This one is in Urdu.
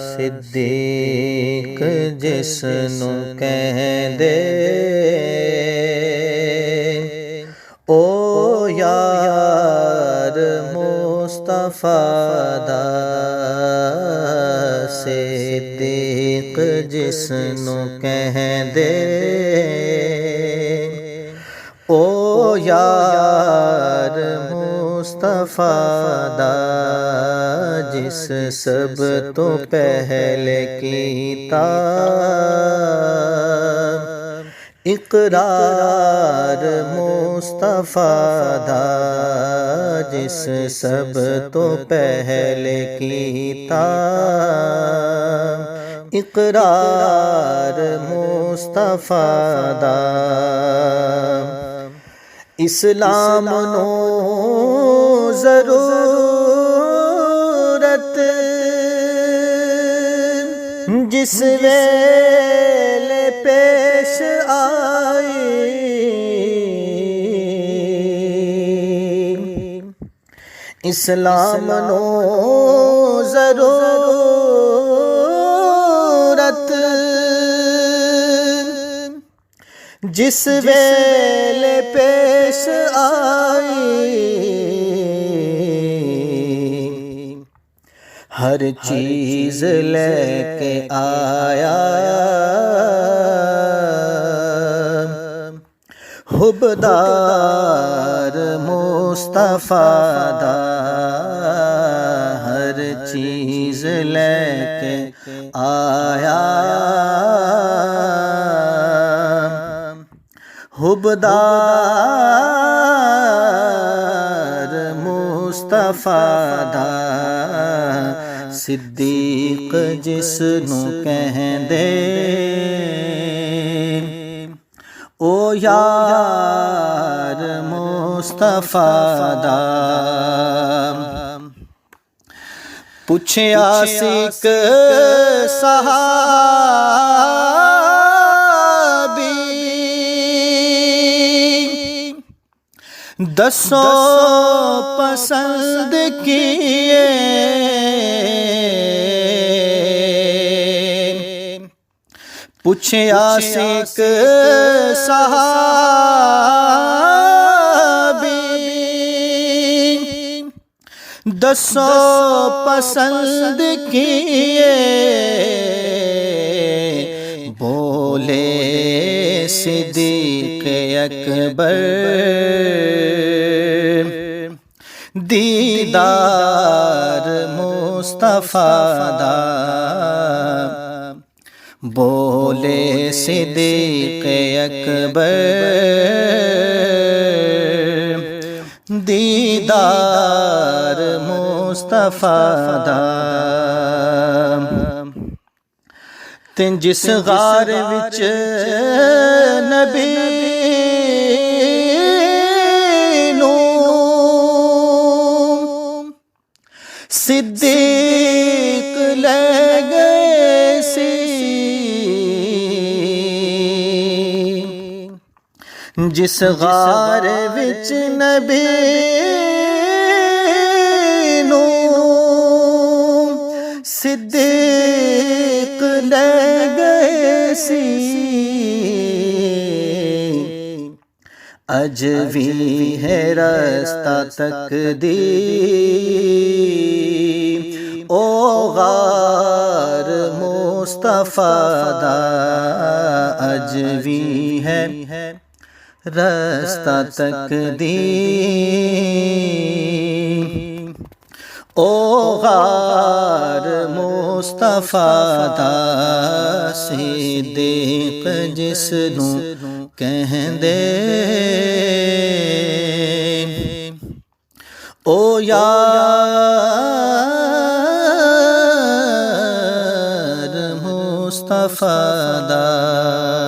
صدیق جس نو کہندے او یار مصطفیٰ دا صدیق جس نو کہندے او یار مصطفیٰ دا جس سب تو پہلے کیتا اقرار مصطفیٰ دا جس سب تو پہلے کیتا اقرار مصطفیٰ دا اسلام نو ضرورت جس ویلے پیش آئی اسلام نو ضرورت جس ویلے پیش آئی ہر چیز لے کے آیا حبدار مصطفیٰ دا ہر چیز لے کے آیا حبدار مصطفیٰ دا صدیق جس نو کہندے او یار مصطفیٰ دا پوچھیا سیک صحابی دسو پسند کیے پوچھیا سیک صحابی دسو پسند کیے بولے صدیق اکبر دیدار مصطفیٰ دا بولے صدیق اکبر دیدار مصطفیٰ دا تن جس غار وچ نبی نو صدیق لے گئے سی جس غار وچ نبی نو صدیق لے گئے سی اج بھی ہے رستہ تقدیر او غار مصطفیٰ دا اج بھی ہے رستہ تقدیر او غار مصطفیٰ دا صدیق جس نو کہندے او یار مصطفیٰ دا